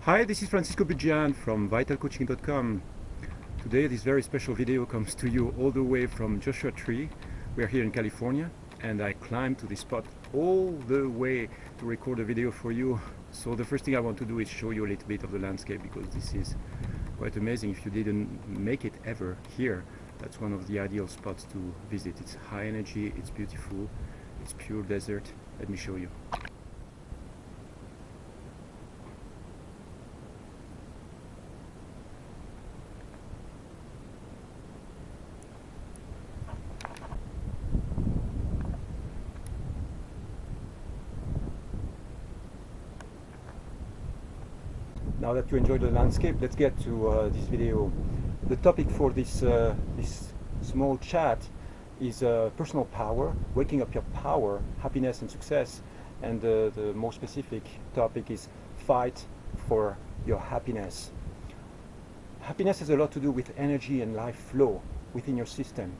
Hi, this is Francisco Bujan from vitalcoaching.com. Today this very special video comes to you all the way from Joshua Tree. We are here in California and I climbed to this spot all the way to record a video for you. So the first thing I want to do is show you a little bit of the landscape, because this is quite amazing. If you didn't make it ever here, that's one of the ideal spots to visit. It's high energy, it's beautiful, it's pure desert. Let me show you. Now that you enjoyed the landscape, let's get to this video. The topic for this small chat is personal power, waking up your power, happiness and success. And the more specific topic is fight for your happiness. Happiness has a lot to do with energy and life flow within your system.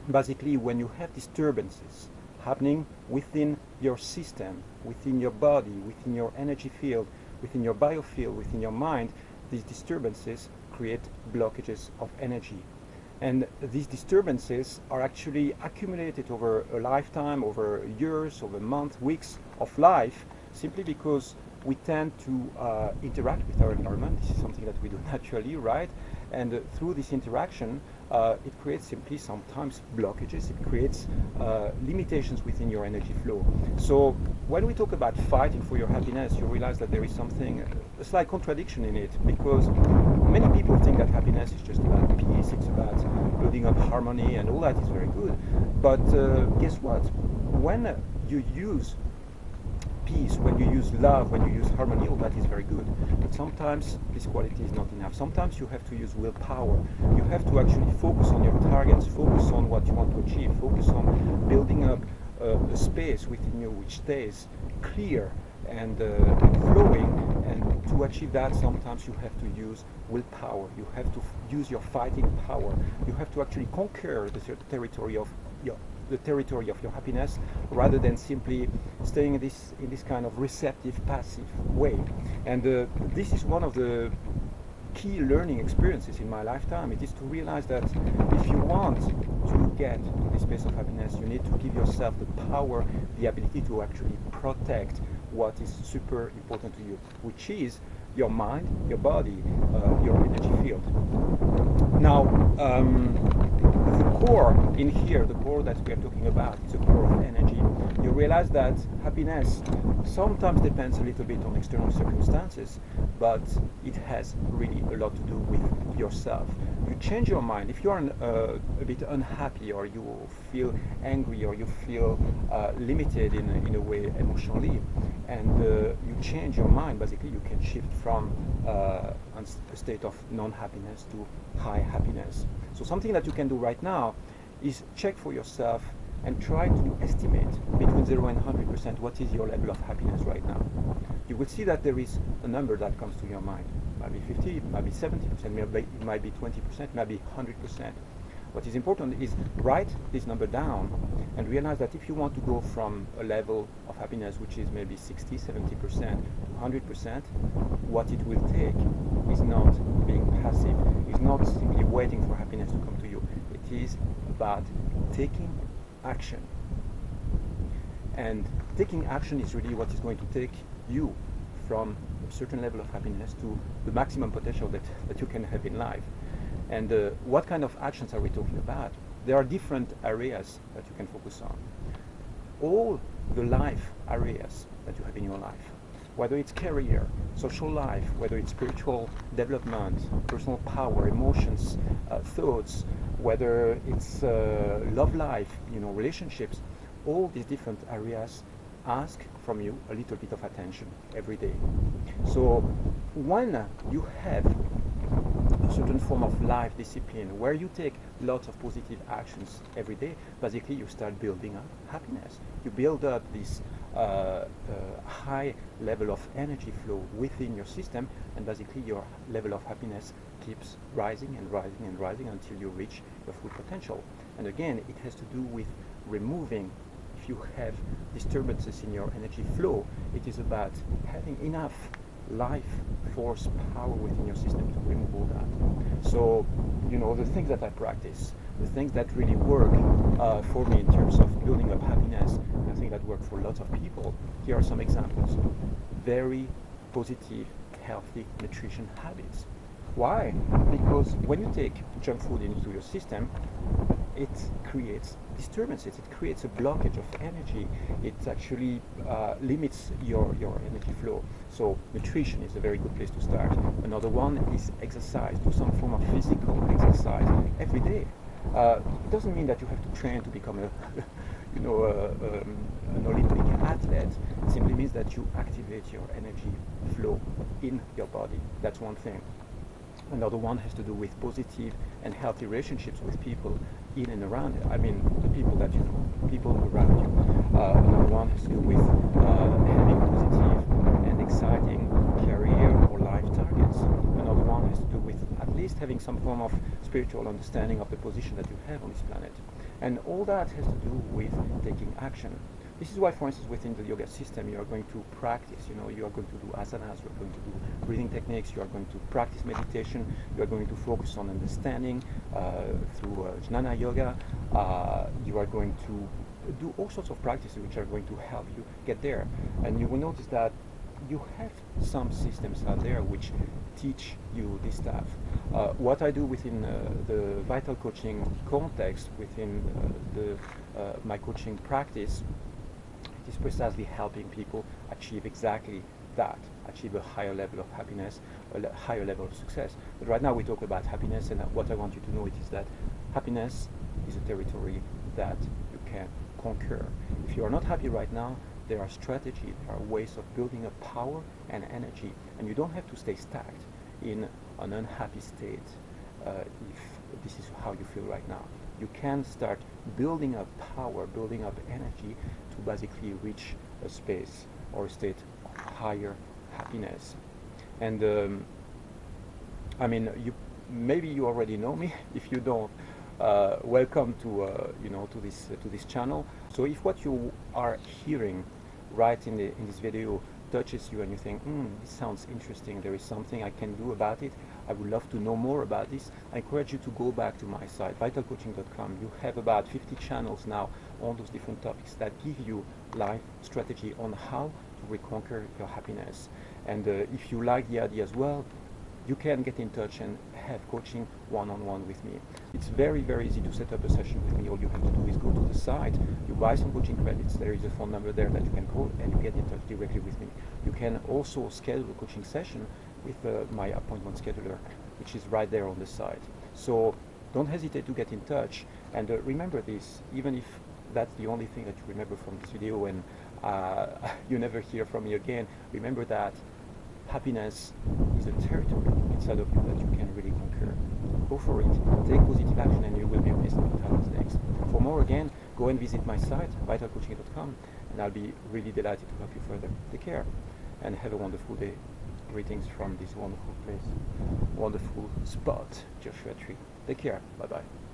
Basically, when you have disturbances happening within your system, within your body, within your energy field, within your biofield, within your mind, these disturbances create blockages of energy. And these disturbances are actually accumulated over a lifetime, over years, over months, weeks of life, simply because we tend to interact with our environment. This is something that we do naturally, right? And through this interaction, it creates simply sometimes blockages. It creates limitations within your energy flow. So when we talk about fighting for your happiness, you realize that there is something, a slight contradiction in it, because many people think that happiness is just about peace, it's about building up harmony, and all that is very good. But guess what? When you use peace, when you use love, when you use harmony, all that is very good. But sometimes this quality is not enough. Sometimes you have to use willpower. You have to actually focus on your targets, focus on what you want to achieve, focus on building up a space within you which stays clear and flowing. And to achieve that, sometimes you have to use willpower. You have to use your fighting power. You have to actually conquer the territory of your happiness, rather than simply staying in this kind of receptive, passive way. And this is one of the key learning experiences in my lifetime. It is to realize that if you want to get to this place of happiness, you need to give yourself the power, the ability to actually protect what is super important to you, which is your mind, your body, your energy field. Now, the core in here, the core that we are talking about, is the core of energy. You realize that happiness sometimes depends a little bit on external circumstances, but it has really a lot to do with yourself. You change your mind. If you are a bit unhappy, or you feel angry, or you feel limited in a way emotionally, and you change your mind, basically you can shift from a state of non-happiness to high happiness. So something that you can do right now is check for yourself and try to estimate between 0 and 100% what is your level of happiness right now. You will see that there is a number that comes to your mind. It might be 50, it might be 70%, it might be 20%, it might be 100%. What is important is write this number down and realize that if you want to go from a level of happiness which is maybe 60, 70% to 100%, what it will take is not being passive, is not simply waiting for happiness to come to you. It is about taking action. And taking action is really what is going to take you from a certain level of happiness to the maximum potential that you can have in life. And what kind of actions are we talking about? There are different areas that you can focus on. All the life areas that you have in your life, whether it's career, social life, whether it's spiritual development, personal power, emotions, thoughts, whether it's love life, relationships, all these different areas ask from you a little bit of attention every day. So when you have a certain form of life discipline where you take lots of positive actions every day, basically you start building up happiness. You build up this high level of energy flow within your system, and basically your level of happiness keeps rising and rising and rising until you reach your full potential. And again, it has to do with removing, if you have disturbances in your energy flow, it is about having enough life force power within your system to remove all that. So, you know, the things that I practice, the things that really work for me in terms of building up happiness, I think that work for lots of people. Here are some examples. Very positive, healthy nutrition habits. Why? Because when you take junk food into your system, it creates disturbances, it creates a blockage of energy, it actually limits your energy flow. So nutrition is a very good place to start. Another one is exercise. Do some form of physical exercise every day. It doesn't mean that you have to train to become a you know, an Olympic athlete. It simply means that you activate your energy flow in your body. That's one thing. Another one has to do with positive and healthy relationships with people in and around you. I mean, the people that you know, people around you. Another one has to do with having positive and exciting career or life targets. Another one has to do with at least having some form of spiritual understanding of the position that you have on this planet. And all that has to do with taking action. This is why, for instance, within the yoga system, you are going to practice, you know, you are going to do asanas, you are going to do breathing techniques, you are going to practice meditation, you are going to focus on understanding through jnana yoga, you are going to do all sorts of practices which are going to help you get there. And you will notice that you have some systems out there which teach you this stuff. What I do within the vital coaching context, within my coaching practice, is precisely helping people achieve exactly that, achieve a higher level of happiness, a higher level of success. But right now we talk about happiness, and what I want you to know is that happiness is a territory that you can conquer. If you are not happy right now, there are strategies, there are ways of building up power and energy, and you don't have to stay stacked in an unhappy state if this is how you feel right now. You can start building up power, building up energy to basically reach a space or a state of higher happiness. And I mean, maybe you already know me. If you don't, welcome to you know, to this channel. So if what you are hearing right in this video touches you and you think, this sounds interesting, there is something I can do about it, I would love to know more about this, I encourage you to go back to my site, vitalcoaching.com. You have about 50 channels now on those different topics that give you life strategy on how to reconquer your happiness. And if you like the idea as well, you can get in touch and have coaching one-on-one with me. It's very, very easy to set up a session with me. All you have to do is go to the site, you buy some coaching credits, there is a phone number there that you can call, and you get in touch directly with me. You can also schedule a coaching session with my appointment scheduler, which is right there on the site. So don't hesitate to get in touch, and remember this, even if that's the only thing that you remember from this video and you never hear from me again, remember that happiness is a territory inside of you that you can really conquer. Go for it, take positive action, and you will be amazed what happens next. For more, again, go and visit my site, vitalcoaching.com, and I'll be really delighted to help you further. Take care, and have a wonderful day. Greetings from this wonderful place, wonderful spot, Joshua Tree. Take care, bye-bye.